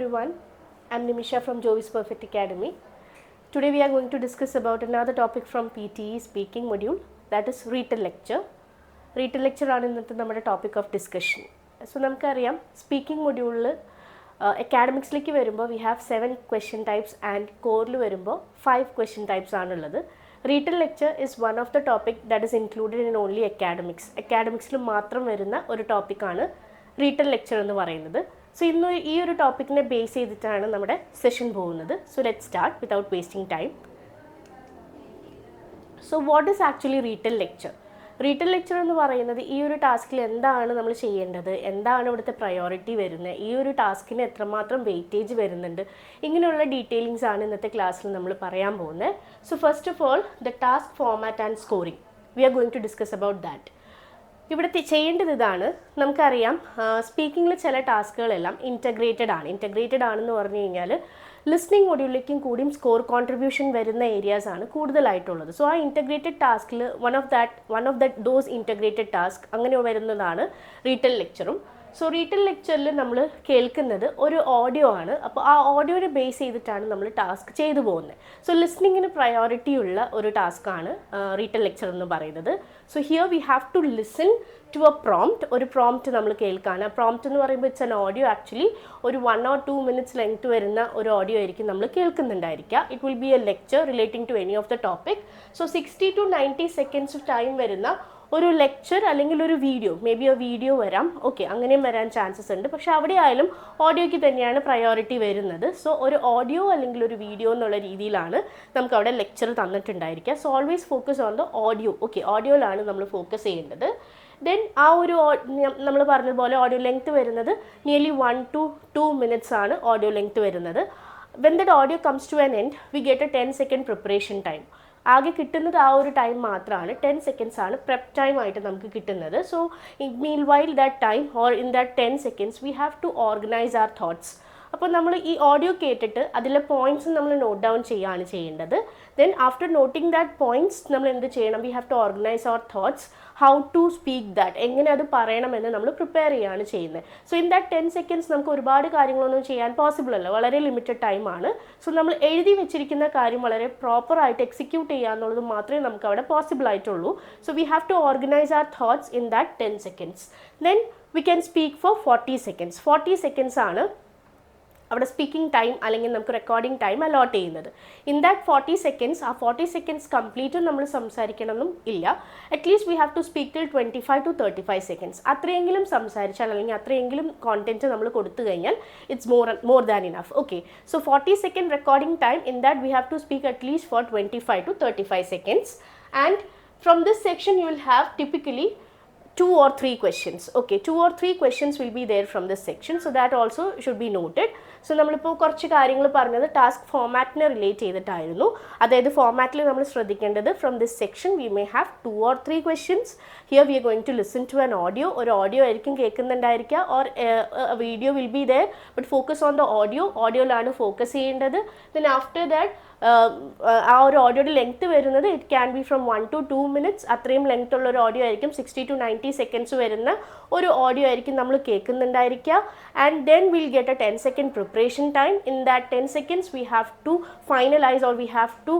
everyone, I'm Nimisha from Jovi's Perfect Academy. Today we are going to discuss about another topic from PTE Speaking module, that is Retell Lecture. Retell Lecture ആണ് ഇന്നത്തെ നമ്മുടെ topic of discussion. So നമുക്കറിയാം speaking മൊഡ്യൂളിൽ അക്കാഡമിക്സിലേക്ക് വരുമ്പോൾ we have 7 question types and കോറിൽ വരുമ്പോൾ 5 question types ആണുള്ളത്. Retell Lecture is one of the topic that is included in only academics. അക്കാഡമിക്സിൽ മാത്രം വരുന്ന ഒരു ടോപ്പിക്കാണ് Retell Lecture എന്ന് പറയുന്നത്. So ഇന്ന് ഈ ഒരു ടോപ്പിക്കിനെ ബേസ് ചെയ്തിട്ടാണ് നമ്മുടെ സെഷൻ പോകുന്നത്. So let's start without wasting time. So what is actually Retell Lecture? Retell Lecture എന്ന് പറയുന്നത് ഈ ഒരു ടാസ്കിൽ എന്താണ് നമ്മൾ ചെയ്യേണ്ടത്, എന്താണ് ഇവിടുത്തെ പ്രയോറിറ്റി വരുന്നത്, ഈ ഒരു ടാസ്കിന് എത്രമാത്രം വെയിറ്റേജ് വരുന്നുണ്ട്, ഇങ്ങനെയുള്ള ഡീറ്റെയിലിങ്സ് ആണ് ഇന്നത്തെ ക്ലാസ്സിൽ നമ്മൾ പറയാൻ പോകുന്നത്. So first of all the task format and scoring we are going to discuss about that. ഇവിടെ ചെയ്യേണ്ടത് ഇതാണ്. നമുക്കറിയാം സ്പീക്കിങ്ങിൽ ചില ടാസ്കുകളെല്ലാം ഇൻറ്റഗ്രേറ്റഡ് ആണെന്ന് പറഞ്ഞു കഴിഞ്ഞാൽ ലിസ്ണിംഗ് മൊഡ്യൂളിലേക്കും കൂടിയും സ്കോർ കോൺട്രിബ്യൂഷൻ വരുന്ന ഏരിയാസ് ആണ് കൂടുതലായിട്ടുള്ളത്. സോ ആ ഇൻറ്റഗ്രേറ്റഡ് ടാസ്കിൽ one of those integrated task അങ്ങനെ വരുന്നതാണ് റീറ്റെൽ ലെക്ചറും. സോ റീറ്റെൽ ലെക്ചറിൽ നമ്മൾ കേൾക്കുന്നത് ഒരു ഓഡിയോ ആണ്. അപ്പോൾ ആ ഓഡിയോനെ ബേസ് ചെയ്തിട്ടാണ് നമ്മൾ ടാസ്ക് ചെയ്തു പോകുന്നത്. സോ ലിസ്ണിങ്ങിന് പ്രയോറിറ്റി ഉള്ള ഒരു ടാസ്ക്കാണ് റീറ്റെൽ ലെക്ചർ എന്ന് പറയുന്നത്. So here we have to listen to a prompt. ഒരു പ്രോംപ്റ്റ് നമ്മൾ കേൾക്കുകയാണ്. പ്രോംപ്റ്റ് എന്ന് പറയുമ്പോൾ ഇറ്റ്സ് ആൻ ഓഡിയോ. ആക്ച്വലി ഒരു 1 or 2 minutes ലെങ്ത് വരുന്ന ഒരു ഓഡിയോ ആയിരിക്കും നമ്മൾ കേൾക്കുന്നുണ്ടായിരിക്കുക. It will be a lecture relating to any of the topic. So 60 to 90 seconds time വരുന്ന ഒരു ലെക്ചർ അല്ലെങ്കിൽ ഒരു വീഡിയോ, മേ ബി ഒരു വീഡിയോ വരാം, ഓക്കെ, അങ്ങനെയും വരാൻ ചാൻസസ് ഉണ്ട്. പക്ഷേ അവിടെ ആയാലും ഓഡിയോയ്ക്ക് തന്നെയാണ് പ്രയോറിറ്റി വരുന്നത്. സോ ഒരു ഓഡിയോ അല്ലെങ്കിൽ ഒരു വീഡിയോ എന്നുള്ള രീതിയിലാണ് നമുക്ക് അവിടെ ലെക്ചർ തന്നിട്ടുണ്ടായിരിക്കുക. So always focus on the audio. Okay, ഓഡിയോയിലാണ് നമ്മൾ ഫോക്കസ് ചെയ്യേണ്ടത്. ദെൻ ആ ഒരു നമ്മൾ പറഞ്ഞതുപോലെ ഓഡിയോ ലെങ്ത് വരുന്നത് നിയർലി 1 to 2 minutes ആണ് ഓഡിയോ ലെങ്ത് വരുന്നത്. When that audio comes to an end we get a 10 second preparation time. ആകെ കിട്ടുന്നത് ആ ഒരു ടൈം മാത്രമാണ്. 10 seconds ആണ് പ്രെപ്പ് ടൈം ആയിട്ട് നമുക്ക് കിട്ടുന്നത്. So meanwhile that time or in that 10 seconds we have to organise our thoughts. അപ്പോൾ നമ്മൾ ഈ ഓഡിയോ കേട്ടിട്ട് അതിലെ പോയിൻറ്റ്സ് നമ്മൾ നോട്ട് ഡൗൺ ചെയ്യുകയാണ് ചെയ്യേണ്ടത്. Then after noting that points നമ്മൾ എന്ത് ചെയ്യണം? We have to organise our thoughts, how to speak that, എങ്ങനെ അത് പറയണമെന്ന് നമ്മൾ പ്രിപ്പയർ ചെയ്യുകയാണ് ചെയ്യുന്നത്. സോ ഇൻ ദാറ്റ് 10 seconds നമുക്ക് ഒരുപാട് കാര്യങ്ങളൊന്നും ചെയ്യാൻ പോസിബിൾ അല്ല, വളരെ ലിമിറ്റഡ് ടൈമാണ്. സോ നമ്മൾ എഴുതി വെച്ചിരിക്കുന്ന കാര്യം വളരെ പ്രോപ്പറായിട്ട് എക്സിക്യൂട്ട് ചെയ്യുക എന്നുള്ളത് മാത്രമേ നമുക്ക് അവിടെ പോസിബിൾ ആയിട്ടുള്ളൂ. So we have to organise our thoughts in that 10 seconds. Then we can speak for 40 seconds. 40 seconds ആണ് അവിടെ സ്പീക്കിംഗ് ടൈം അല്ലെങ്കിൽ നമുക്ക് റെക്കോർഡിംഗ് ടൈം അലോട്ട് ചെയ്യുന്നത്. ഇൻ ദാറ്റ് 40 seconds, ആ 40 seconds കംപ്ലീറ്റും നമ്മൾ സംസാരിക്കണമെന്നും ഇല്ല. At least we have to speak till 25 to 35 seconds. അത്രയെങ്കിലും സംസാരിച്ചാൽ അല്ലെങ്കിൽ അത്രയെങ്കിലും കോണ്ടന്റ് നമ്മൾ കൊടുത്തു കഴിഞ്ഞാൽ it's more than enough. Okay, so 40 second recording time, in that we have to speak at least for 25 to 35 seconds. And from this section you will have typically 2 or 3 questions. Okay, 2 or 3 questions will be there from this section. So that also should be noted. So നമ്മളിപ്പോൾ കുറച്ച് കാര്യങ്ങൾ പറഞ്ഞത് task ഫോർമാറ്റിനെ relate ചെയ്തിട്ടായിരുന്നു. അതായത് ഫോർമാറ്റിൽ നമ്മൾ ശ്രദ്ധിക്കേണ്ടത് from this section we may have 2 or 3 questions. Here we are going to listen to an audio. ഒരു audio ആയിരിക്കും കേൾക്കുന്നുണ്ടായിരിക്കുക, or video will be there, but focus on the audio. ഓഡിയോയിലാണ് ഫോക്കസ് ചെയ്യേണ്ടത്. Then after that ആ ഒരു ഓഡിയോയുടെ length വരുന്നത് it can be from 1 to 2 minutes. അത്രയും ലെങ്ത് ഉള്ള ഒരു ഓഡിയോ ആയിരിക്കും. 60 to 90 seconds വരുന്ന ഒരു ഓഡിയോ ആയിരിക്കും നമ്മൾ കേൾക്കുന്നുണ്ടായിരിക്കുക. And then will get a 10 second preparation time. In that 10 seconds we have to finalise or we have to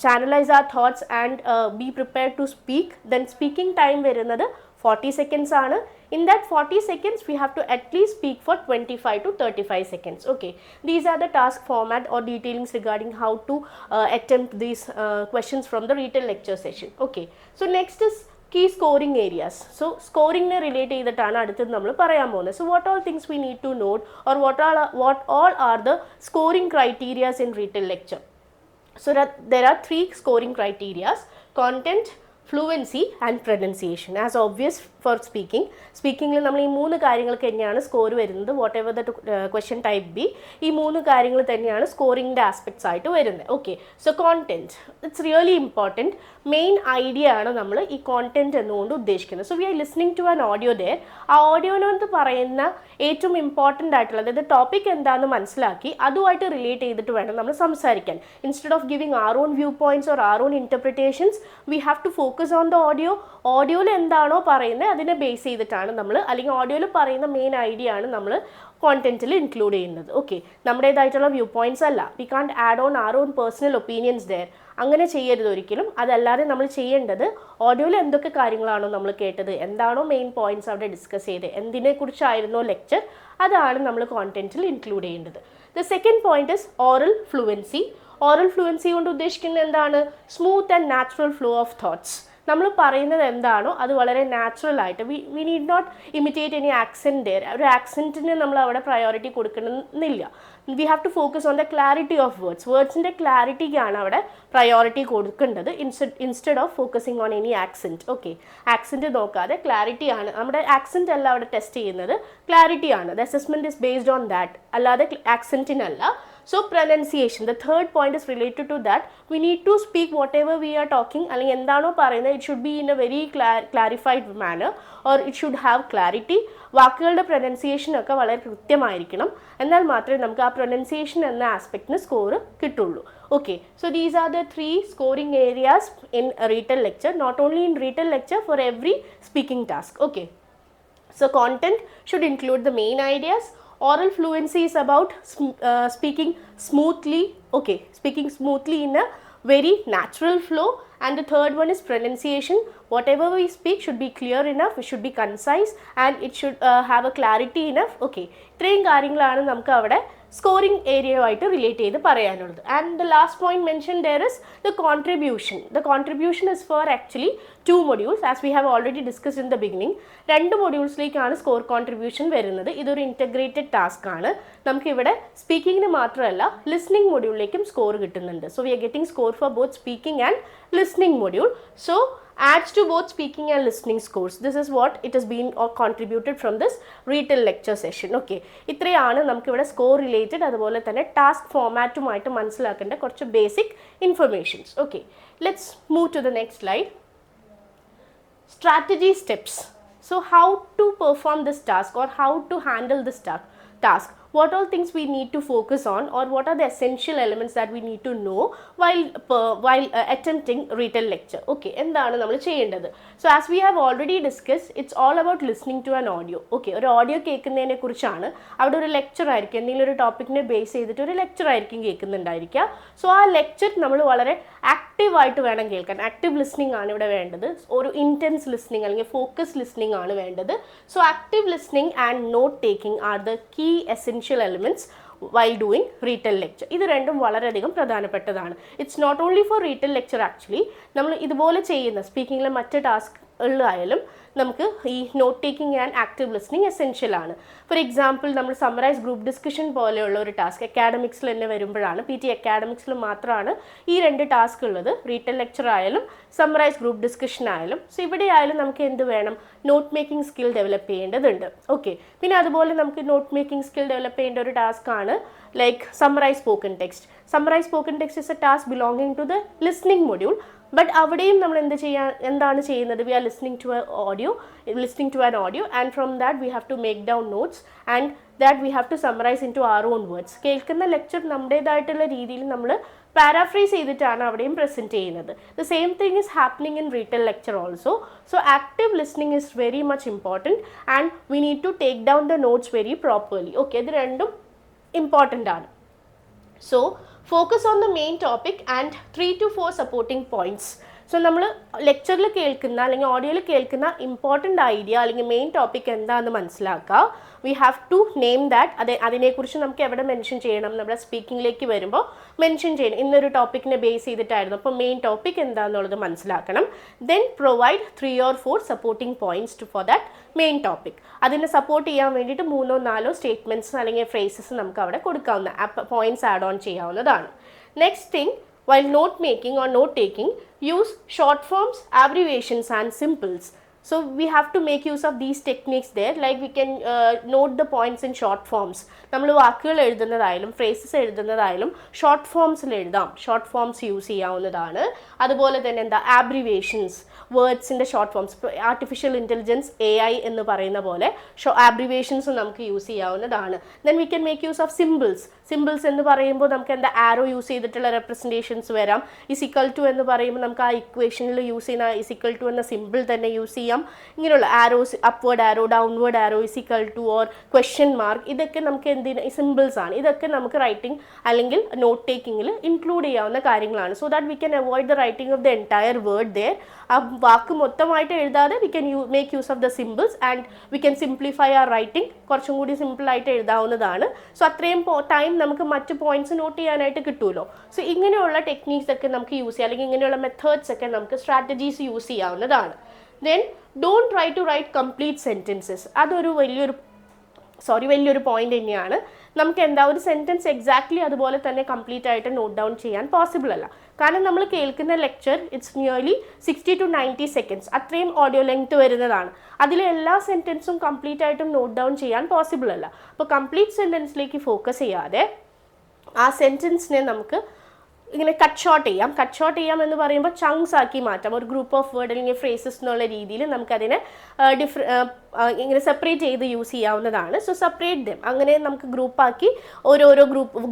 channelise our thoughts and be prepared to speak. Then speaking time വരുന്നത് 40 seconds ആണ്. In that 40 seconds we have to at least speak for 25 to 35 seconds. Okay, these are the task format or detailings regarding how to attempt these questions from the Retell Lecture session. Okay, so next is key scoring areas. So scoring ne relate ചെയ്തിട്ടാണ് അടുത്തത് നമ്മൾ പറയാൻ പോകുന്നത്. So what all things we need to note, or what all are the scoring criteria in Retell Lecture? So that there are 3 scoring criteria: content, fluency and pronunciation. As obvious for സ്പീക്കിങ്ങിൽ നമ്മൾ ഈ 3 കാര്യങ്ങൾക്ക് തന്നെയാണ് score വരുന്നത്. Whatever the question type be, ഈ 3 കാര്യങ്ങൾ തന്നെയാണ് സ്കോറിങ്ങിൻ്റെ aspects ആയിട്ട് വരുന്നത്. Okay, so content it's really important. Main idea ആണ് നമ്മൾ ഈ കോണ്ടന്റ് എന്നുകൊണ്ട് ഉദ്ദേശിക്കുന്നത്. So we are listening to an audio there. ആ ഓഡിയോനോട് പറയുന്ന ഏറ്റവും ഇമ്പോർട്ടൻ്റ് ആയിട്ടുള്ള, അതായത് ടോപ്പിക് എന്താണെന്ന് മനസ്സിലാക്കി അതുമായിട്ട് റിലേറ്റ് ചെയ്തിട്ട് വേണം നമ്മൾ സംസാരിക്കാൻ. Instead of giving our own view points or our own interpretations we have to focus focus on the audio. ഓഡിയോയിൽ എന്താണോ പറയുന്നത് അതിനെ ബേസ് ചെയ്തിട്ടാണ് നമ്മൾ, അല്ലെങ്കിൽ ഓഡിയോയിൽ പറയുന്ന മെയിൻ ഐഡിയ ആണ് നമ്മൾ കോണ്ടന്റിൽ ഇൻക്ലൂഡ് ചെയ്യുന്നത്. ഓക്കെ, നമ്മുടേതായിട്ടുള്ള വ്യൂ പോയിന്റ്സ് അല്ല. We can't add on our own personal opinions there. അങ്ങനെ ചെയ്യരുത് ഒരിക്കലും. അതല്ലാതെ നമ്മൾ ചെയ്യേണ്ടത് ഓഡിയോയിൽ എന്തൊക്കെ കാര്യങ്ങളാണോ നമ്മൾ കേട്ടത്, എന്താണോ മെയിൻ പോയിന്റ്സ് അവിടെ ഡിസ്കസ് ചെയ്ത്, എന്തിനെക്കുറിച്ചായിരുന്നോ ലെക്ചർ, അതാണ് നമ്മൾ കോണ്ടന്റിൽ ഇൻക്ലൂഡ് ചെയ്യേണ്ടത്. The second point is oral fluency. Oral fluency കൊണ്ട് ഉദ്ദേശിക്കുന്നത് എന്താണ്? Smooth and natural flow of thoughts. നമ്മൾ പറയുന്നത് എന്താണോ അത് വളരെ നാച്ചുറൽ ആയിട്ട്, we need not imitate any accent there. ഒരു ആക്സെൻറ്റിന് നമ്മൾ അവിടെ പ്രയോറിറ്റി കൊടുക്കണമെന്നില്ല. We have to focus on the clarity of words. വേർഡ്സിൻ്റെ ക്ലാരിറ്റിക്കാണ് അവിടെ പ്രയോറിറ്റി കൊടുക്കേണ്ടത്, instead of focusing on any accent. Okay, accent നോക്കാതെ ക്ലാരിറ്റിയാണ് നമ്മുടെ, ആക്സെൻറ്റ് അല്ല അവിടെ ടെസ്റ്റ് ചെയ്യുന്നത്, ക്ലാരിറ്റിയാണ്. The assessment is based on that, അല്ലാതെ ആക്സെൻറ്റിനല്ല. So pronunciation, the third point is related to that. We need to speak whatever we are talking, അല്ലെങ്കിൽ എന്താണോ പറയുന്നത്, it should be in a very clarified manner or it should have clarity. വാക്കുകളുടെ pronunciation ഒക്കെ വളരെ കൃത്യമായിരിക്കണം. എന്നാൽ മാത്രമേ നമുക്ക് ആ പ്രൊനൗൺസിയേഷൻ എന്ന ആസ്പെക്റ്റിന് സ്കോർ കിട്ടുള്ളൂ. Okay, so these are the 3 scoring areas in a Retell lecture, not only in Retell lecture, for every speaking task. Okay, so content should include the main ideas. Oral fluency is about speaking smoothly, okay, speaking smoothly in a very natural flow. And the third one is pronunciation. Whatever we speak should be clear enough, it should be concise, and it should have a clarity enough. Okay, ഇത്രയും കാര്യങ്ങളാണ് നമുക്ക് അവിടെ scoring ഏരിയയുമായിട്ട് relate ചെയ്ത് പറയാനുള്ളത്. And the last point mention there is the contribution. The contribution is for actually 2 modules as we have already discussed in the beginning. 2 modules-ലേക്കാണ് score contribution വരുന്നത്. ഇതൊരു integrated task ആണ്. നമുക്കിവിടെ സ്പീക്കിങ്ങിന് മാത്രമല്ല ലിസ്ണിംഗ് മൊഡ്യൂളിലേക്കും സ്കോർ കിട്ടുന്നുണ്ട്. So we are getting score for both speaking and listening module. So adds to both speaking and listening scores. This is what it has been or contributed from this Retell lecture session. Okay, ഇത്രയാണ് നമുക്ക് ഇവിടെ score related, അതുപോലെ തന്നെ task ഫോമാറ്റുമായിട്ട് മനസ്സിലാക്കേണ്ട കുറച്ച് basic informations. Okay, let's move to the next slide. Strategy steps. So how to perform this task or how to handle this task. What all things we need to focus on, or what are the essential elements that we need to know while attempting Retell lecture. Okay, എന്താണ് നമ്മൾ ചെയ്യേണ്ടത്? So as we have already discussed, it's all about listening to an audio. Okay, ഒരു audio കേൾക്കുന്നതിനെ കുറിച്ചാണ്. അവിടെ ഒരു lecture ആയിരിക്കും, എന്തെങ്കിലും ഒരു ടോപ്പിക്കിനെ ബേസ് ചെയ്തിട്ട് ഒരു ലെക്ചർ ആയിരിക്കും കേൾക്കുന്നുണ്ടായിരിക്കുക. സോ ആ ലെക്ചർ നമ്മൾ വളരെ ആക്റ്റീവായിട്ട് വേണം കേൾക്കാൻ. ആക്റ്റീവ് ലിസ്ണിംഗ് ആണ് ഇവിടെ വേണ്ടത്. ഒരു ഇൻറ്റൻസ് ലിസ്ണിംഗ് അല്ലെങ്കിൽ ഫോക്കസ് ലിസ്ണിംഗ് ആണ് വേണ്ടത്. So active listening and note taking are the key essential elements while doing Retell lecture. ഇത് രണ്ടും വളരെയധികം പ്രധാനപ്പെട്ടതാണ്. It's not only for Retell lecture actually. നമ്മൾ ഇതുപോലെ ചെയ്യുന്ന സ്പീക്കിങ്ങിലെ മറ്റ് ടാസ്കുകളിലായാലും നമുക്ക് ഈ note taking and active listening essential ആണ്. ഫോർ എക്സാമ്പിൾ, നമ്മൾ സമ്മറൈസ് ഗ്രൂപ്പ് ഡിസ്കഷൻ പോലെയുള്ള ഒരു ടാസ്ക് അക്കാഡമിക്സിൽ തന്നെ വരുമ്പോഴാണ്, PTE അക്കാഡമിക്സിൽ മാത്രമാണ് ഈ 2 ടാസ്ക് ഉള്ളത്. Retell lecture ആയാലും സമ്മറൈസ് ഗ്രൂപ്പ് ഡിസ്കഷൻ ആയാലും. സോ ഇവിടെ ആയാലും നമുക്ക് എന്ത് വേണം? നോട്ട് മേക്കിംഗ് സ്കിൽ ഡെവലപ്പ് ചെയ്യേണ്ടതുണ്ട്. ഓക്കെ, പിന്നെ അതുപോലെ നമുക്ക് നോട്ട് മേക്കിംഗ് സ്കിൽ ഡെവലപ്പ് ചെയ്യേണ്ട ഒരു ടാസ്ക് ആണ് like summarise spoken text. Summarise spoken text is a task belonging to the listening module. But അവിടെയും നമ്മൾ എന്താണ് ചെയ്യുന്നത്? We are listening to an audio and from that we have to make down notes and that we have to summarise in to our own words. കേൾക്കുന്ന lecture നമ്മുടേതായിട്ടുള്ള രീതിയിൽ നമ്മൾ paraphrase ചെയ്തിട്ടാണ് അവിടെയും പ്രസൻറ്റ് ചെയ്യുന്നത്. The same thing is happening in Retell lecture also. So active listening is very much important and we need to take down the notes very properly. Okay, ഇത് രണ്ടും important ആണ്. So focus on the main topic and 3 to 4 supporting points. So നമ്മൾ ലെക്ചറിൽ കേൾക്കുന്ന അല്ലെങ്കിൽ ഓഡിയോയിൽ കേൾക്കുന്ന important idea അല്ലെങ്കിൽ മെയിൻ ടോപ്പിക് എന്താണെന്ന് മനസ്സിലാക്കുക. We have to name that. അതിനെക്കുറിച്ച് നമുക്ക് എവിടെ മെൻഷൻ ചെയ്യണം? നമ്മുടെ സ്പീക്കിങ്ങിലേക്ക് വരുമ്പോൾ മെൻഷൻ ചെയ്യണം. ഇന്നൊരു ടോപ്പിക്കിനെ ബേസ് ചെയ്തിട്ടായിരുന്നു, അപ്പോൾ മെയിൻ ടോപ്പിക് എന്താണെന്നുള്ളത് മനസ്സിലാക്കണം. Then provide 3 or 4 supporting points for that main topic. അതിനെ സപ്പോർട്ട് ചെയ്യാൻ വേണ്ടിയിട്ട് 3 or 4 സ്റ്റേറ്റ്മെൻറ്റ്സ് അല്ലെങ്കിൽ ഫ്രേസസ് നമുക്ക് അവിടെ കൊടുക്കാവുന്ന പോയിന്റ്സ് ആഡ് ഓൺ ചെയ്യാവുന്നതാണ്. Next thing, while note making or note taking, use short forms, abbreviations and simples. So we have to make use of these techniques there, like we can note the points in short forms. നമ്മൾ വാക്കുകൾ എഴുതുന്നതായാലും phrases എഴുതുന്നതായാലും short ഫോംസിൽ എഴുതാം, short forms use ചെയ്യാവുന്നതാണ്. അതുപോലെ തന്നെ എന്താ abbreviations, വേർഡ്സിൻ്റെ short forms, artificial intelligence AI എന്ന് പറയുന്ന പോലെ ആബ്രിവേഷൻസ് നമുക്ക് യൂസ് ചെയ്യാവുന്നതാണ്. Then we can make use of symbols. Symbols എന്ന് പറയുമ്പോൾ നമുക്ക് എന്താ ആരോ യൂസ് ചെയ്തിട്ടുള്ള റെപ്രസെൻറ്റേഷൻസ് വരാം. ഇസിക്കൽ ടു എന്ന് പറയുമ്പോൾ നമുക്ക് ആ ഇക്വേഷനിൽ യൂസ് ചെയ്യുന്ന ഇസിക്കൽ ടു എന്ന സിമ്പിൾ തന്നെ യൂസ് ചെയ്യാം. ഇങ്ങനെയുള്ള arrows, upward arrow, downward arrow, is equal to or question mark, ഇതൊക്കെ നമുക്ക് എന്തിന് സിമ്പിൾസ് ആണ്. ഇതൊക്കെ നമുക്ക് റൈറ്റിംഗ് അല്ലെങ്കിൽ നോട്ട് ടേക്കിങ്ങിൽ ഇൻക്ലൂഡ് ചെയ്യാവുന്ന കാര്യങ്ങളാണ്. So that we can avoid the writing of the entire word there. ആ വാക്ക് മൊത്തമായിട്ട് എഴുതാതെ we can make use of the symbols and we can simplify our writing. കുറച്ചും കൂടി സിമ്പിളായിട്ട് എഴുതാവുന്നതാണ്. സോ അത്രയും ടൈം നമുക്ക് മറ്റ് പോയിന്റ്സ് നോട്ട് ചെയ്യാനായിട്ട് കിട്ടുമല്ലോ. സോ ഇങ്ങനെയുള്ള ടെക്നീക്സ് ഒക്കെ നമുക്ക് യൂസ് ചെയ്യാം, അല്ലെങ്കിൽ ഇങ്ങനെയുള്ള മെത്തേഡ്സ് ഒക്കെ നമുക്ക് സ്ട്രാറ്റജീസ് യൂസ് ചെയ്യാവുന്നതാണ്. Then don't try to write complete sentences. അതൊരു വലിയൊരു പോയിന്റ് തന്നെയാണ്. നമുക്ക് എന്താ ഒരു സെൻറ്റൻസ് എക്സാക്ട്ലി അതുപോലെ തന്നെ കംപ്ലീറ്റ് ആയിട്ട് നോട്ട് ഡൗൺ ചെയ്യാൻ പോസിബിൾ അല്ല. കാരണം നമ്മൾ കേൾക്കുന്ന lecture it's nearly 60 to 90 seconds, അത്രയും ഓഡിയോ ലെങ്ത് വരുന്നതാണ്. അതിലെ എല്ലാ സെൻറ്റൻസും കംപ്ലീറ്റ് ആയിട്ടും നോട്ട് ഡൗൺ ചെയ്യാൻ പോസിബിൾ അല്ല. അപ്പോൾ കംപ്ലീറ്റ് സെൻറ്റൻസിലേക്ക് ഫോക്കസ് ചെയ്യാതെ ആ സെൻറ്റൻസിനെ നമുക്ക് ഇങ്ങനെ കട്ട് ഷോർട്ട് ചെയ്യാം എന്ന് പറയുമ്പോൾ ചങ്ക്സ് ആക്കി മാറ്റാം. ഒരു ഗ്രൂപ്പ് ഓഫ് വേർഡ് അല്ലെങ്കിൽ ഫ്രേസസ് എന്നുള്ള രീതിയിൽ നമുക്കതിനെ ഇങ്ങനെ സെപ്പറേറ്റ് ചെയ്ത് യൂസ് ചെയ്യാവുന്നതാണ്. സോ സെപ്പറേറ്റ് ദം, അങ്ങനെ നമുക്ക് ഗ്രൂപ്പാക്കി ഓരോരോ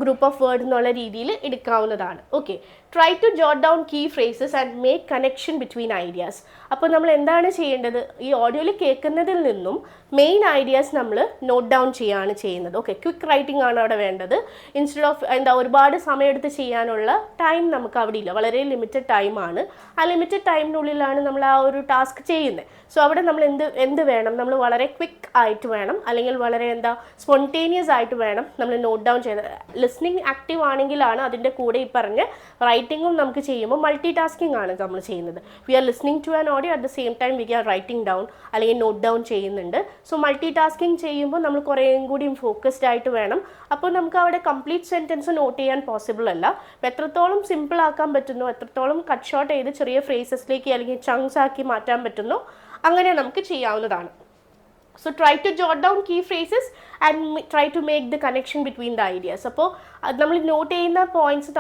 ഗ്രൂപ്പ് ഓഫ് വേർഡ് എന്നുള്ള രീതിയിൽ എടുക്കാവുന്നതാണ്. Okay, try to jot down key phrases and make connection between ideas. അപ്പോൾ നമ്മൾ എന്താണ് ചെയ്യേണ്ടത്? ഈ ഓഡിയോയിൽ കേൾക്കുന്നതിൽ നിന്നും മെയിൻ ഐഡിയാസ് നമ്മൾ നോട്ട് ഡൗൺ ചെയ്യുകയാണ് ചെയ്യുന്നത്. ഓക്കെ, ക്വിക്ക് റൈറ്റിംഗ് ആണ് അവിടെ വേണ്ടത്. ഇൻസ്റ്റെഡ് ഓഫ് ഒരുപാട് സമയമെടുത്ത് ചെയ്യാനുള്ള ടൈം നമുക്ക് അവിടെ ഇല്ല, വളരെ ലിമിറ്റഡ് ടൈമാണ്. ആ ലിമിറ്റഡ് ടൈമിനുള്ളിലാണ് നമ്മൾ ആ ഒരു ടാസ്ക് ചെയ്യുന്നത്. സോ അവിടെ നമ്മൾ എന്ത് വേണം? നമ്മൾ വളരെ ക്വിക്ക് ആയിട്ട് വേണം, അല്ലെങ്കിൽ വളരെ സ്പോണ്ടേനിയസ് ആയിട്ട് വേണം നമ്മൾ നോട്ട് ഡൗൺ ചെയ്യുന്നത്. ലിസ്ണിംഗ് ആക്റ്റീവ് ആണെങ്കിലാണ് അതിൻ്റെ കൂടെ ഈ പറഞ്ഞ റൈറ്റിങ്ങും നമുക്ക് ചെയ്യുമ്പോൾ മൾട്ടി ടാസ്കിംഗ് ആണ് നമ്മൾ ചെയ്യുന്നത്. We are listening to an audio at the same time we are writing down അല്ലെങ്കിൽ നോട്ട് ഡൗൺ ചെയ്യുന്നുണ്ട്. സോ മൾട്ടി ടാസ്കിംഗ് ചെയ്യുമ്പോൾ നമ്മൾ കുറേയും കൂടി ഫോക്കസ്ഡ് ആയിട്ട് വേണം. അപ്പോൾ നമുക്ക് അവിടെ കംപ്ലീറ്റ് സെൻറ്റൻസ് നോട്ട് ചെയ്യാൻ പോസിബിൾ അല്ല. എത്രത്തോളം സിമ്പിൾ ആക്കാൻ പറ്റുന്നോ, എത്രത്തോളം കട്ട് ഷോർട്ട് ചെയ്ത് ചെറിയ ഫ്രേസസിലേക്ക് അല്ലെങ്കിൽ ചങ്ക്സ് ആക്കി മാറ്റാൻ പറ്റുന്നോ അങ്ങനെ നമുക്ക് ചെയ്യാവുന്നതാണ്. So try to jot down key phrases and try to make the connection between the ideas. അപ്പോൾ നമ്മൾ നോട്ട് ചെയ്യുന്ന പോയിന്റ്സ്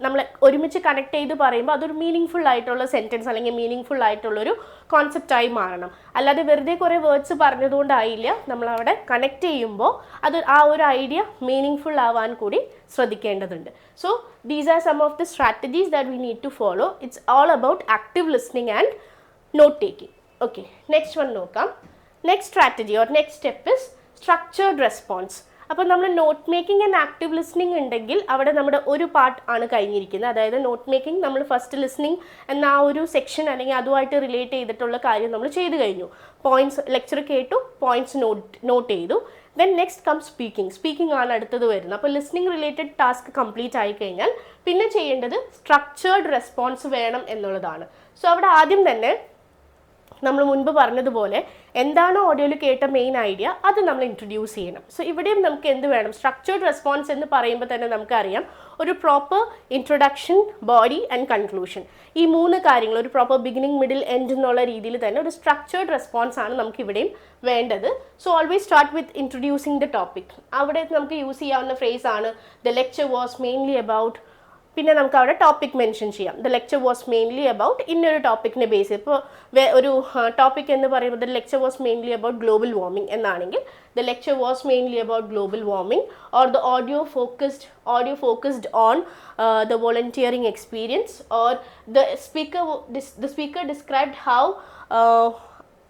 നമ്മൾ ഒരുമിച്ച് കണക്ട് ചെയ്ത് പറയുമ്പോൾ അതൊരു മീനിങ് ഫുൾ ആയിട്ടുള്ള സെൻറ്റൻസ് അല്ലെങ്കിൽ മീനിങ് ഫുൾ ആയിട്ടുള്ളൊരു കോൺസെപ്റ്റായി മാറണം. അല്ലാതെ വെറുതെ കുറേ വേർഡ്സ് പറഞ്ഞതുകൊണ്ടായില്ല, നമ്മളവിടെ കണക്ട് ചെയ്യുമ്പോൾ അത് ആ ഒരു ഐഡിയ മീനിങ് ഫുൾ ആവാൻ കൂടി ശ്രദ്ധിക്കേണ്ടതുണ്ട്. So these are some of the strategies that we need to follow. It's all about active listening and note taking. Okay, next one നോക്കാം. Next strategy or next step is structured response. അപ്പോൾ നമ്മൾ note making and active listening ഉണ്ടെങ്കിൽ അവിടെ നമ്മുടെ ഒരു part ആണ് കഴിഞ്ഞിരിക്കുന്നത്. അതായത് നോട്ട് മേക്കിംഗ് നമ്മൾ ഫസ്റ്റ് ലിസ്ണിംഗ് എന്ന ആ ഒരു സെക്ഷൻ അല്ലെങ്കിൽ അതുമായിട്ട് റിലേറ്റ് ചെയ്തിട്ടുള്ള കാര്യം നമ്മൾ ചെയ്തു കഴിഞ്ഞു. പോയിന്റ്സ് ലെക്ചർ കേട്ടു, പോയിന്റ്സ് നോട്ട് ചെയ്തു. ദെൻ നെക്സ്റ്റ് കം സ്പീക്കിംഗ് ആണ് അടുത്തത് വരുന്നത്. അപ്പോൾ ലിസ്ണിംഗ് റിലേറ്റഡ് ടാസ്ക് കംപ്ലീറ്റ് ആയി കഴിഞ്ഞാൽ പിന്നെ ചെയ്യേണ്ടത് സ്ട്രക്ചേർഡ് റെസ്പോൺസ് വേണം എന്നുള്ളതാണ്. സോ അവിടെ ആദ്യം തന്നെ നമ്മൾ മുൻപ് പറഞ്ഞതുപോലെ എന്താണോ ഓഡിയോയിൽ കേട്ട മെയിൻ ഐഡിയ അത് നമ്മൾ ഇൻട്രൊഡ്യൂസ് ചെയ്യണം. സോ ഇവിടെയും നമുക്ക് എന്ത് വേണം? സ്ട്രക്ചേർഡ് റെസ്പോൺസ് എന്ന് പറയുമ്പോൾ തന്നെ നമുക്കറിയാം ഒരു proper introduction, body and conclusion, ഈ മൂന്ന് കാര്യങ്ങൾ ഒരു പ്രോപ്പർ ബിഗിനിങ്, മിഡിൽ, എൻഡ് എന്നുള്ള രീതിയിൽ തന്നെ ഒരു സ്ട്രക്ചേർഡ് റെസ്പോൺസ് ആണ് നമുക്ക് ഇവിടെയും വേണ്ടത്. So always start with introducing the topic. അവിടെ നമുക്ക് യൂസ് ചെയ്യാവുന്ന ഫ്രേസ് ആണ് the lecture was mainly about. പിന്നെ നമുക്ക് അവിടെ ടോപ്പിക് മെൻഷൻ ചെയ്യാം. The lecture was mainly about ഇന്നൊരു ടോപ്പിക്കിനെ ബേസ് ചെയ്ത്. ഇപ്പോൾ ഒരു ടോപ്പിക് എന്ന് പറയുമ്പോൾ the lecture was mainly about global warming എന്നാണെങ്കിൽ the lecture was mainly about global warming. Or the audio focused on the volunteering experience. Or the speaker described how.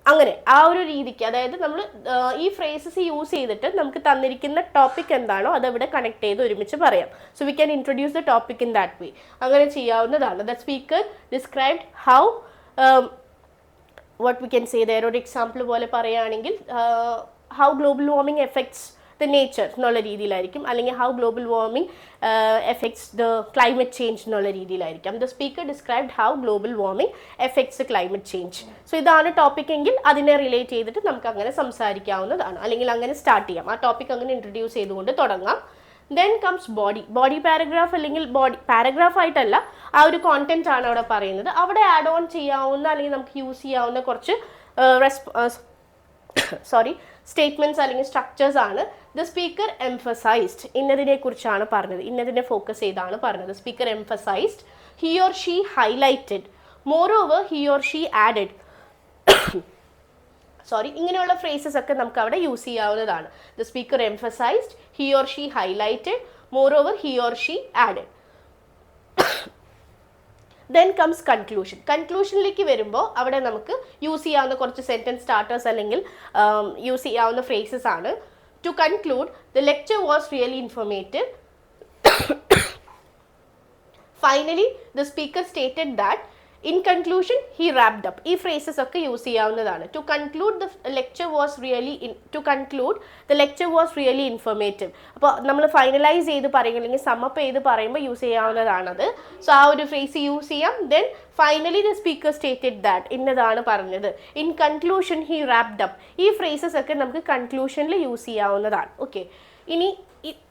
അങ്ങനെ ആ ഒരു രീതിക്ക്, അതായത് നമ്മൾ ഈ ഫ്രേസസ് യൂസ് ചെയ്തിട്ട് നമുക്ക് തന്നിരിക്കുന്ന ടോപ്പിക് എന്താണോ അതവിടെ കണക്ട് ചെയ്ത് ഒരുമിച്ച് പറയാം. So we can introduce the topic in that way. അങ്ങനെ ചെയ്യാവുന്നതാണ്. The speaker described how what we can say there. ഒരു എക്സാമ്പിൾ പോലെ പറയുകയാണെങ്കിൽ how global warming effects the nature എന്നുള്ള രീതിയിലായിരിക്കും, അല്ലെങ്കിൽ how global warming effects the climate change എന്നുള്ള രീതിയിലായിരിക്കും. The speaker described how global warming effects climate change. So ഇതാണ് topic എങ്കിൽ അതിനെ റിലേറ്റ് ചെയ്തിട്ട് നമുക്ക് അങ്ങനെ സംസാരിക്കാവുന്നതാണ്, അല്ലെങ്കിൽ അങ്ങനെ സ്റ്റാർട്ട് ചെയ്യാം. ആ ടോപ്പിക് അങ്ങനെ ഇൻട്രൊഡ്യൂസ് ചെയ്തുകൊണ്ട് തുടങ്ങാം. ദെൻ കംസ് ബോഡി പാരഗ്രാഫ്, അല്ലെങ്കിൽ പാരഗ്രാഫ് ആയിട്ടല്ല, ആ ഒരു കോണ്ടന്റ് ആണ് അവിടെ പറയുന്നത്. അവിടെ ആഡ് ഓൺ ചെയ്യാവുന്ന അല്ലെങ്കിൽ നമുക്ക് യൂസ് ചെയ്യാവുന്ന കുറച്ച് സ്റ്റേറ്റ്മെൻറ്റ്സ് അല്ലെങ്കിൽ സ്ട്രക്ചേഴ്സ് ആണ്. ദ സ്പീക്കർ എംഫസൈസ്ഡ് ഇന്നതിനെ കുറിച്ചാണ് പറഞ്ഞത്, ഇന്നതിനെ ഫോക്കസ് ചെയ്താണ് പറഞ്ഞത്. Speaker emphasised, he or she highlighted, moreover he or she added. ഇങ്ങനെയുള്ള ഫ്രേസസ് ഒക്കെ നമുക്ക് അവിടെ യൂസ് ചെയ്യാവുന്നതാണ്. The speaker emphasised, he or she highlighted, moreover he or she added. Then comes conclusion. കൺക്ലൂഷനിലേക്ക് വരുമ്പോൾ അവിടെ നമുക്ക് യൂസ് ചെയ്യാവുന്ന കുറച്ച് സെൻറ്റൻസ് സ്റ്റാർട്ടേഴ്സ് അല്ലെങ്കിൽ യൂസ് ചെയ്യാവുന്ന ഫ്രേസസ് ആണ്. To conclude, the lecture was really informative. Finally the speaker stated that in conclusion he wrapped up. ഈ ഫ്രേസസ് ഒക്കെ യൂസ് ചെയ്യാവുന്നതാണ്. To conclude the lecture was really informative. അപ്പോൾ നമ്മൾ ഫൈനലൈസ് ചെയ്ത് പറയുക അല്ലെങ്കിൽ സമ്മപ്പ് ചെയ്ത് പറയുമ്പോൾ യൂസ് ചെയ്യാവുന്നതാണത്. സോ ആ ഒരു ഫ്രേസ് യൂസ് ചെയ്യാം. Then finally the speaker stated that ഇന്നതാണ് പറഞ്ഞത്. In conclusion he wrapped up. ഈ ഫ്രേസസ് ഒക്കെ നമുക്ക് കൺക്ലൂഷനിൽ യൂസ് ചെയ്യാവുന്നതാണ്. ഓക്കെ, ഇനി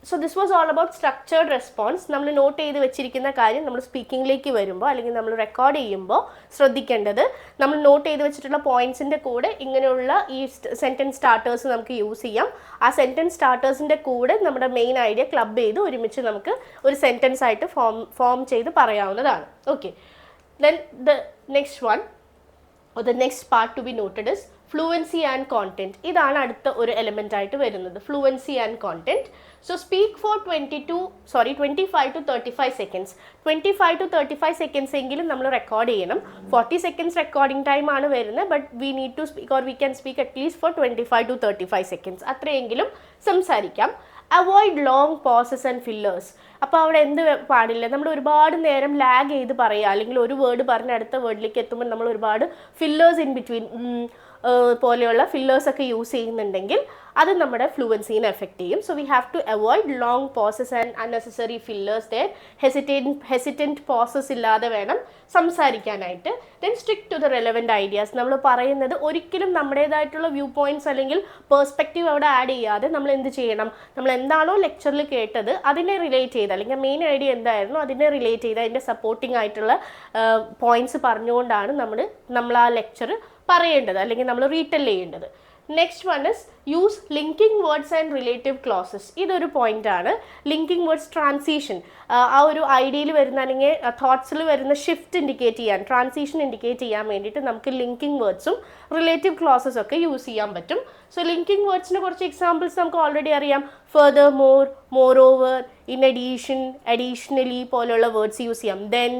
so this was all about structured response. നമ്മൾ നോട്ട് ചെയ്ത് വെച്ചിരിക്കുന്ന കാര്യം നമ്മൾ സ്പീക്കിങ്ങിലേക്ക് വരുമ്പോൾ അല്ലെങ്കിൽ നമ്മൾ റെക്കോർഡ് ചെയ്യുമ്പോൾ ശ്രദ്ധിക്കേണ്ടത്, നമ്മൾ നോട്ട് ചെയ്ത് വെച്ചിട്ടുള്ള പോയിന്റ്സിൻ്റെ കൂടെ ഇങ്ങനെയുള്ള ഈ സെൻറ്റൻസ് സ്റ്റാർട്ടേഴ്സ് നമുക്ക് യൂസ് ചെയ്യാം. ആ സെൻറ്റൻസ് സ്റ്റാർട്ടേഴ്സിൻ്റെ കൂടെ നമ്മുടെ മെയിൻ ഐഡിയ ക്ലബ് ചെയ്ത് ഒരുമിച്ച് നമുക്ക് ഒരു സെൻറ്റൻസ് ആയിട്ട് ഫോം ചെയ്ത് പറയാവുന്നതാണ്. Okay, then the next one or the next part to be noted is fluency and content. ഇതാണ് അടുത്ത ഒരു എലമെന്റ് ആയിട്ട് വരുന്നത്, fluency and content. So speak for 25 to 35 seconds. 25 to 35 seconds എങ്കിലും നമ്മൾ റെക്കോർഡ് ചെയ്യണം. 40 seconds റെക്കോർഡിംഗ് ടൈം ആണ് വരുന്നത്, but we need to speak or we can speak at least for 25 to 35 seconds. അത്രയെങ്കിലും സംസാരിക്കാം. Avoid long pauses and fillers. അപ്പോൾ അവിടെ എന്ത് പാടില്ല, നമ്മൾ ഒരുപാട് നേരം ലാഗ് ചെയ്ത് പറയുക, അല്ലെങ്കിൽ ഒരു വേർഡ് പറഞ്ഞ് അടുത്ത വേർഡിലേക്ക് എത്തുമ്പോൾ നമ്മൾ ഒരുപാട് ഫില്ലേഴ്സ് ഇൻ ബിറ്റ്വീൻ പോലെയുള്ള ഫില്ലേഴ്സൊക്കെ യൂസ് ചെയ്യുന്നുണ്ടെങ്കിൽ അത് നമ്മുടെ ഫ്ലുവൻസീനെ എഫക്റ്റ് ചെയ്യും. So we have to avoid long pauses and unnecessary fillers. Then hesitant pauses ഇല്ലാതെ വേണം സംസാരിക്കാനായിട്ട്. Then strict to the relevant ideas. നമ്മൾ പറയുന്നത് ഒരിക്കലും നമ്മുടേതായിട്ടുള്ള വ്യൂ പോയിൻറ്റ്സ് അല്ലെങ്കിൽ പേഴ്സ്പെക്റ്റീവ് അവിടെ ആഡ് ചെയ്യാതെ നമ്മൾ എന്ത് ചെയ്യണം, നമ്മൾ എന്താണോ ലെക്ചറിൽ കേട്ടത് അതിനെ റിലേറ്റ് ചെയ്ത്, അല്ലെങ്കിൽ മെയിൻ ഐഡിയ എന്തായിരുന്നു അതിനെ റിലേറ്റ് ചെയ്ത് അതിൻ്റെ സപ്പോർട്ടിംഗ് ആയിട്ടുള്ള പോയിൻറ്റ്സ് പറഞ്ഞുകൊണ്ടാണ് നമ്മൾ ആ ലെക്ചർ പറയേണ്ടത് അല്ലെങ്കിൽ നമ്മൾ റീടെൽ ചെയ്യേണ്ടത്. Next one is use linking words and relative clauses. ഇതൊരു പോയിന്റ് ആണ്. ലിങ്കിങ് വേർഡ്സ്, ട്രാൻസിഷൻ, ആ ഒരു ഐഡിയയിൽ വരുന്ന അല്ലെങ്കിൽ തോട്ട്സിൽ വരുന്ന ഷിഫ്റ്റ് ഇൻഡിക്കേറ്റ് ചെയ്യാൻ, ട്രാൻസിഷൻ ഇൻഡിക്കേറ്റ് ചെയ്യാൻ വേണ്ടിയിട്ട് നമുക്ക് ലിങ്കിങ് വേർഡ്സും റിലേറ്റീവ് ക്ലോസസ് ഒക്കെ യൂസ് ചെയ്യാൻ പറ്റും. സോ ലിങ്കിങ് വേർഡ്സിന് കുറച്ച് എക്സാമ്പിൾസ് നമുക്ക് ഓൾറെഡി അറിയാം. Furthermore, moreover, in addition, additionally പോലെയുള്ള വേർഡ്സ് യൂസ് ചെയ്യാം. ദെൻ,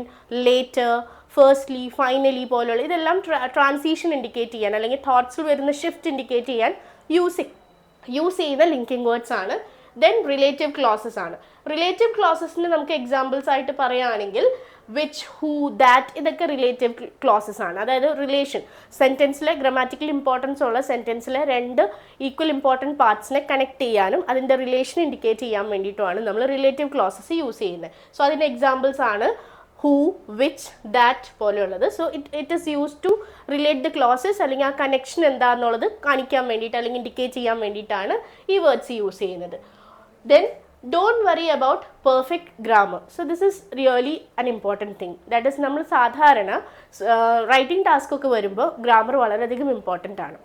ലേറ്റർ, ഫേസ്റ്റ്ലി, ഫൈനലി പോലുള്ള ഇതെല്ലാം ട്രാൻസിഷൻ ഇൻഡിക്കേറ്റ് ചെയ്യാൻ അല്ലെങ്കിൽ തോട്ട്സിൽ വരുന്ന ഷിഫ്റ്റ് ഇൻഡിക്കേറ്റ് ചെയ്യാൻ യൂസ് ചെയ്യുന്ന ലിങ്കിങ് വേർഡ്സ് ആണ്. ദെൻ റിലേറ്റീവ് ക്ലോസസ് ആണ്. റിലേറ്റീവ് ക്ലോസസിന് നമുക്ക് എക്സാമ്പിൾസ് ആയിട്ട് പറയുകയാണെങ്കിൽ വിച്ച്, ഹൂ, ദാറ്റ്, ഇതൊക്കെ റിലേറ്റീവ് ക്ലോസസ് ആണ്. അതായത് റിലേഷൻ, സെൻറ്റൻസിലെ ഗ്രാമാറ്റിക്കൽ ഇമ്പോർട്ടൻസ് ഉള്ള സെൻറ്റൻസിലെ രണ്ട് ഈക്വൽ ഇമ്പോർട്ടൻറ്റ് പാർട്സിനെ കണക്ട് ചെയ്യാനും അതിൻ്റെ റിലേഷൻ ഇൻഡിക്കേറ്റ് ചെയ്യാൻ വേണ്ടിയിട്ടുമാണ് നമ്മൾ റിലേറ്റീവ് ക്ലോസസ് യൂസ് ചെയ്യുന്നത്. സോ അതിൻ്റെ എക്സാമ്പിൾസ് ആണ് ഹൂ, വിച്ച്, ദാറ്റ് പോലെയുള്ളത്. So it is use to relate the clauses, അല്ലെങ്കിൽ ആ കണക്ഷൻ എന്താണെന്നുള്ളത് കാണിക്കാൻ വേണ്ടിയിട്ട് അല്ലെങ്കിൽ ഇൻഡിക്കേറ്റ് ചെയ്യാൻ വേണ്ടിയിട്ടാണ് ഈ വേർഡ്സ് യൂസ് ചെയ്യുന്നത്. Then don't worry about perfect grammar. So this is really അൻ ഇമ്പോർട്ടൻറ്റ് തിങ്. ദാറ്റ് ഈസ് നമ്മൾ സാധാരണ റൈറ്റിംഗ് ടാസ്ക് ഒക്കെ വരുമ്പോൾ ഗ്രാമർ വളരെയധികം ഇമ്പോർട്ടൻ്റ് ആണ്.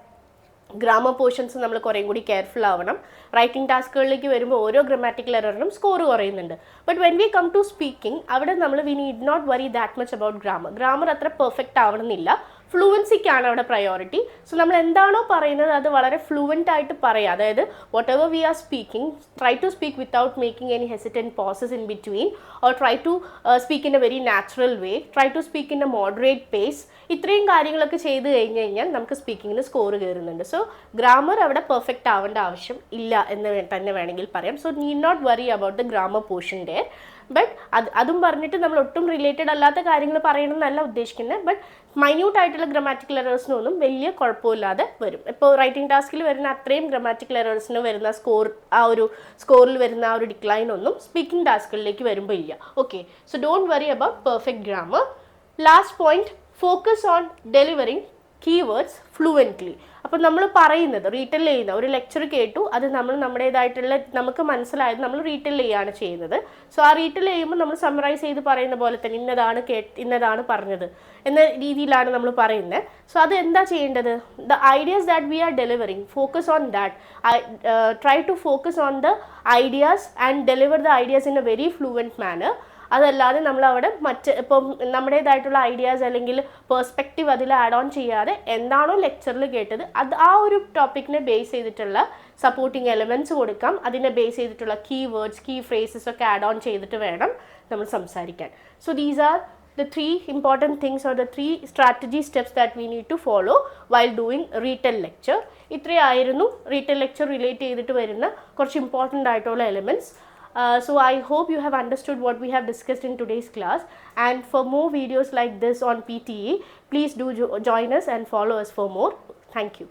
ഗ്രാമർ പോർഷൻസ് നമ്മൾ കുറേയും കൂടി കെയർഫുൾ ആവണം. റൈറ്റിംഗ് ടാസ്കുകളിലേക്ക് വരുമ്പോൾ ഓരോ ഗ്രാമാറ്റിക്കൽ എററിനും സ്കോർ കുറയുന്നുണ്ട്. But when we come to speaking, അവിടെ നമ്മൾ we need not worry that much about grammar അത്ര പെർഫെക്റ്റ് ആവണമെന്നില്ല. ഫ്ലുവൻസിക്കാണ് അവിടെ പ്രയോറിറ്റി. സോ നമ്മൾ എന്താണോ പറയുന്നത് അത് വളരെ ഫ്ലുവൻ്റ് ആയിട്ട് പറയുക. അതായത് whatever we are speaking, try to speak without making any hesitant pauses in between, or try to speak in a very natural way, try to speak in a moderate pace. ഇത്രയും കാര്യങ്ങളൊക്കെ ചെയ്ത് കഴിഞ്ഞാൽ നമുക്ക് സ്പീക്കിങ്ങിന് score കയറുന്നുണ്ട്. So grammar അവിടെ perfect ആവേണ്ട ആവശ്യം ഇല്ല എന്ന് തന്നെ വേണമെങ്കിൽ പറയാം. So need not worry about the grammar portion there. But അതും പറഞ്ഞിട്ട് നമ്മൾ ഒട്ടും റിലേറ്റഡ് അല്ലാത്ത കാര്യങ്ങൾ പറയണം എന്നല്ല ഉദ്ദേശിക്കുന്നത്. ബട്ട് മൈന്യൂട്ട് ആയിട്ടുള്ള ഗ്രാമാറ്റിക്കൽ എറേഴ്സിനൊന്നും വലിയ കുഴപ്പമില്ലാതെ വരും. ഇപ്പോൾ റൈറ്റിംഗ് ടാസ്കിൽ വരുന്ന അത്രയും ഗ്രാമാറ്റിക്കൽ എറേഴ്സിന് വരുന്ന സ്കോറിൽ വരുന്ന ആ ഒരു ഡിക്ലൈൻ ഒന്നും സ്പീക്കിംഗ് ടാസ്കുകളിലേക്ക് വരുമ്പോൾ ഇല്ല. Okay, so don't worry about perfect grammar. Last point, focus on delivering keywords fluently. അപ്പോൾ നമ്മൾ പറയുന്നത് റീറ്റെൽ ചെയ്യുന്ന ഒരു ലെക്ചർ കേട്ടു, അത് നമ്മൾ നമ്മുടേതായിട്ടുള്ള നമുക്ക് മനസ്സിലായത് നമ്മൾ റീറ്റെൽ ചെയ്യാണ് ചെയ്യുന്നത്. സോ ആ റീറ്റെൽ ചെയ്യുമ്പോൾ നമ്മൾ സമ്മറൈസ് ചെയ്ത് പറയുന്ന പോലെ തന്നെ ഇന്നതാണ് പറഞ്ഞത് എന്ന രീതിയിലാണ് നമ്മൾ പറയുന്നത്. സോ അത് എന്താ ചെയ്യേണ്ടത്? The ideas that we are delivering, focus on that. Try to focus on the ideas and deliver the ideas in a very fluent manner. അതല്ലാതെ നമ്മളവിടെ ഇപ്പം നമ്മുടേതായിട്ടുള്ള ഐഡിയാസ് അല്ലെങ്കിൽ പെർസ്പെക്റ്റീവ് അതിൽ ആഡ് ഓൺ ചെയ്യാതെ എന്താണോ ലെക്ചറിൽ കേട്ടത് അത് ആ ഒരു ടോപ്പിക്കിനെ ബേസ് ചെയ്തിട്ടുള്ള സപ്പോർട്ടിങ് എലമെൻറ്റ്സ് കൊടുക്കാം. അതിനെ ബേസ് ചെയ്തിട്ടുള്ള കീവേഡ്സ്, കീ ഫ്രേസസ് ഒക്കെ ആഡ് ഓൺ ചെയ്തിട്ട് വേണം നമ്മൾ സംസാരിക്കാൻ. So these R the 3 important things or the 3 strategy steps that we need to follow while doing Retell lecture. ഇത്രയായിരുന്നു Retell lecture relate ചെയ്തിട്ട് വരുന്ന കുറച്ച് ഇമ്പോർട്ടൻ്റ് ആയിട്ടുള്ള elements. So I hope you have understood what we have discussed in today's class, and for more videos like this on PTE, please do join us and follow us for more. Thank you.